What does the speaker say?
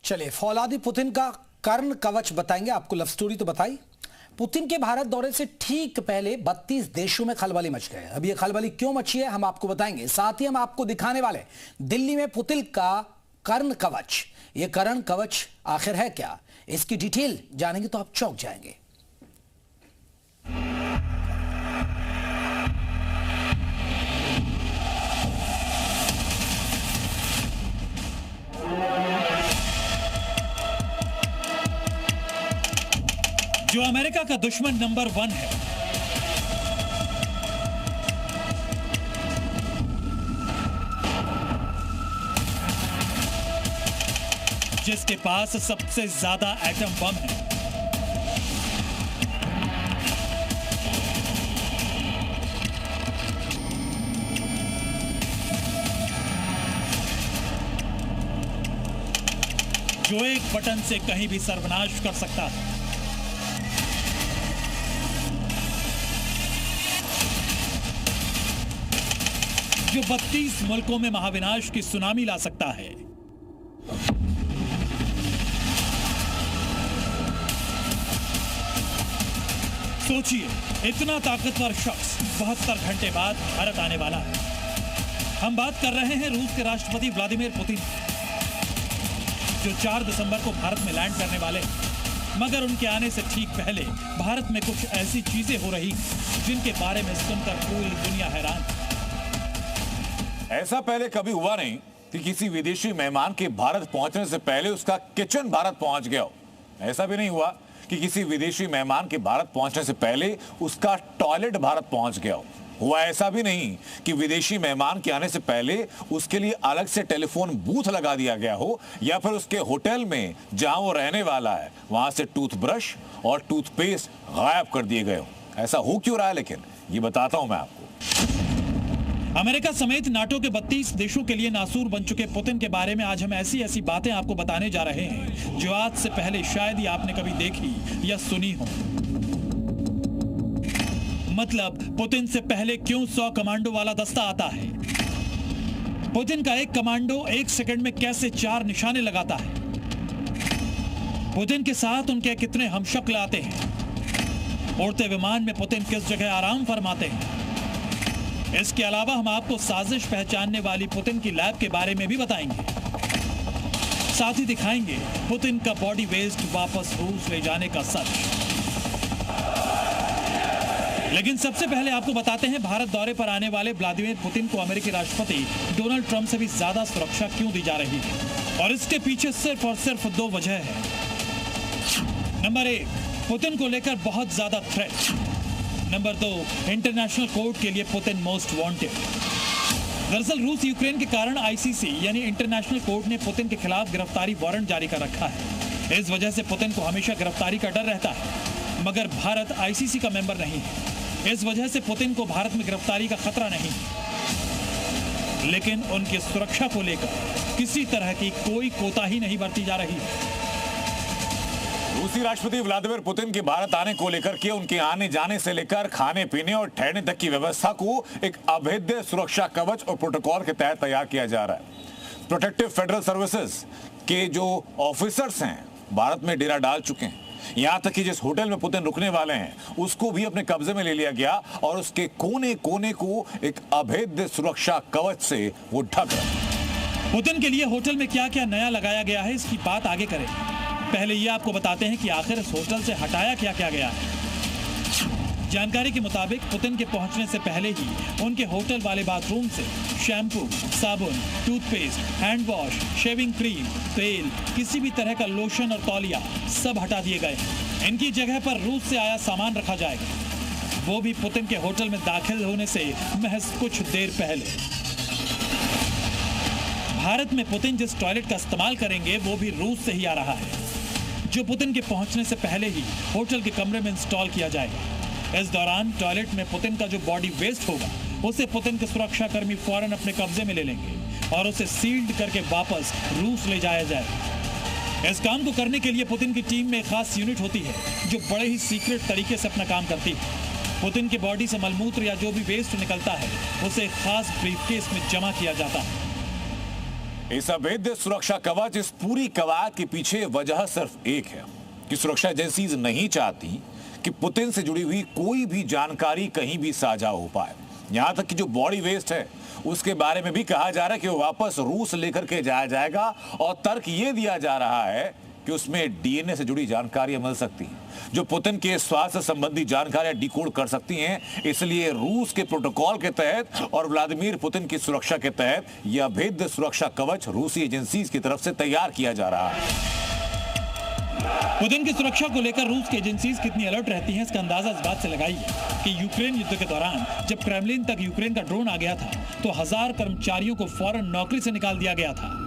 चलिए, फौलादी पुतिन का कर्ण कवच बताएंगे आपको। लव स्टोरी तो बताई। पुतिन के भारत दौरे से ठीक पहले 32 देशों में खलबली मच गए। अब ये खलबली क्यों मची है हम आपको बताएंगे। साथ ही हम आपको दिखाने वाले दिल्ली में पुतिन का कर्ण कवच। ये कर्ण कवच आखिर है क्या, इसकी डिटेल जानेंगे तो आप चौंक जाएंगे। जो अमेरिका का दुश्मन नंबर 1 है, जिसके पास सबसे ज्यादा एटम बम है, जो एक बटन से कहीं भी सर्वनाश कर सकता है, जो 32 मुल्कों में महाविनाश की सुनामी ला सकता है। सोचिए, इतना ताकतवर शख्स 72 घंटे बाद भारत आने वाला है। हम बात कर रहे हैं रूस के राष्ट्रपति व्लादिमीर पुतिन, जो 4 दिसंबर को भारत में लैंड करने वाले हैं। मगर उनके आने से ठीक पहले भारत में कुछ ऐसी चीजें हो रही जिनके बारे में सुनकर पूरी दुनिया हैरान है। ऐसा पहले कभी हुआ नहीं कि किसी विदेशी मेहमान के भारत पहुंचने से पहले उसका किचन भारत पहुंच गया हो। ऐसा भी नहीं हुआ कि किसी विदेशी मेहमान के भारत पहुंचने से पहले उसका टॉयलेट भारत पहुंच गया हो। हुआ ऐसा भी नहीं कि विदेशी मेहमान के आने से पहले उसके लिए अलग से टेलीफोन बूथ लगा दिया गया हो, या फिर उसके होटल में जहां वो रहने वाला है वहां से टूथब्रश और टूथपेस्ट गायब कर दिए गए हो। ऐसा हो क्यों रहा है, लेकिन ये बताता हूं मैं आपको। अमेरिका समेत नाटो के 32 देशों के लिए नासूर बन चुके पुतिन के बारे में आज हम ऐसी बातें आपको बताने जा रहे हैं जो आज से पहले शायद ही आपने कभी देखी या सुनी हो। मतलब, पुतिन से पहले क्यों 100 कमांडो वाला दस्ता आता है? पुतिन का एक कमांडो 1 सेकंड में कैसे 4 निशाने लगाता है? पुतिन के साथ उनके कितने हमशक्ल आते हैं? उड़ते विमान में पुतिन किस जगह आराम फरमाते हैं? इसके अलावा हम आपको साजिश पहचानने वाली पुतिन की लैब के बारे में भी बताएंगे। साथ ही दिखाएंगे पुतिन का बॉडी वेस्ट वापस रूस ले जाने का सच। लेकिन सबसे पहले आपको बताते हैं भारत दौरे पर आने वाले व्लादिमीर पुतिन को अमेरिकी राष्ट्रपति डोनाल्ड ट्रंप से भी ज्यादा सुरक्षा क्यों दी जा रही है, और इसके पीछे सिर्फ और सिर्फ 2 वजह है। नंबर 1, पुतिन को लेकर बहुत ज्यादा थ्रेट। नंबर 2, इंटरनेशनल कोर्ट के लिए पुतिन मोस्ट वांटेड। दरअसल रूस यूक्रेन के कारण आईसीसी यानी इंटरनेशनल कोर्ट ने पुतिन के खिलाफ गिरफ्तारी वारंट जारी कर रखा है। इस वजह से पुतिन को हमेशा गिरफ्तारी का डर रहता है, मगर भारत आईसीसी का मेंबर नहीं है। इस वजह से पुतिन को भारत में गिरफ्तारी का खतरा नहीं है। लेकिन उनकी सुरक्षा को लेकर किसी तरह की कोई कोताही नहीं बरती जा रही है। रूसी राष्ट्रपति व्लादिमीर पुतिन के भारत आने को लेकर के उनके आने जाने से लेकर खाने पीने और ठहरने तक की व्यवस्था को एक अभेद्य सुरक्षा कवच और प्रोटोकॉल के तहत तैयार किया जा रहा है। प्रोटेक्टिव फेडरल सर्विसेज के जो ऑफिसर्स हैं भारत में डेरा डाल चुके हैं। यहां तक कि जिस होटल में पुतिन रुकने वाले हैं उसको भी अपने कब्जे में ले लिया गया और उसके कोने कोने को एक अभेद्य सुरक्षा कवच से वो ढक रहा। पुतिन के लिए होटल में क्या क्या नया लगाया गया है, इसकी बात आगे करें। पहले ये आपको बताते हैं कि आखिर इस होटल से हटाया क्या क्या गया है। जानकारी के मुताबिक पुतिन के पहुंचने से पहले ही उनके होटल वाले बाथरूम से शैम्पू, साबुन, toothpaste, hand wash, shaving cream, तेल, किसी भी तरह का लोशन और तौलिया सब हटा दिए गए। इनकी जगह पर रूस से आया सामान रखा जाएगा, वो भी पुतिन के होटल में दाखिल होने से महज कुछ देर पहले। भारत में पुतिन जिस टॉयलेट का इस्तेमाल करेंगे वो भी रूस से ही आ रहा है, जो पुतिन के पहुंचने से पहले ही होटल के कमरे में इंस्टॉल किया जाएगा। इस दौरान टॉयलेट में पुतिन का जो बॉडी वेस्ट होगा उसे पुतिन के सुरक्षा कर्मी फौरन अपने कब्जे में ले लेंगे और उसे सील्ड करके वापस रूस ले जाया जाएगा। इस काम को करने के लिए पुतिन की टीम में एक खास यूनिट होती है जो बड़े ही सीक्रेट तरीके से अपना काम करती है। पुतिन की बॉडी से मलमूत्र या जो भी वेस्ट निकलता है उसे एक खास ब्रीफकेस में जमा किया जाता है। इस अभेद्य सुरक्षा कवच, इस पूरी कवायद के पीछे वजह सिर्फ एक है कि सुरक्षा एजेंसीज नहीं चाहती कि पुतिन से जुड़ी हुई कोई भी जानकारी कहीं भी साझा हो पाए। यहां तक कि जो बॉडी वेस्ट है उसके बारे में भी कहा जा रहा है कि वो वापस रूस लेकर के जाया जाएगा, और तर्क ये दिया जा रहा है कि उसमें डीएनए से जुड़ी जानकारियां मिल सकती हैं जो पुतिन के स्वास्थ्य संबंधी जानकारियां डिकोड कर सकती हैं। इसलिए रूस के प्रोटोकॉल के तहत और व्लादिमीर पुतिन की सुरक्षा के तहत यह अभेद्य सुरक्षा कवच रूसी एजेंसीज की तरफ से तैयार किया जा रहा है। पुतिन की सुरक्षा को लेकर रूस की एजेंसीज कितनी अलर्ट रहती हैं, इसका अंदाजा इस बात से लगाइए कि यूक्रेन युद्ध के दौरान जब क्रेमलिन तक यूक्रेन का ड्रोन आ गया था तो 1000 कर्मचारियों को फौरन नौकरी से निकाल दिया गया था।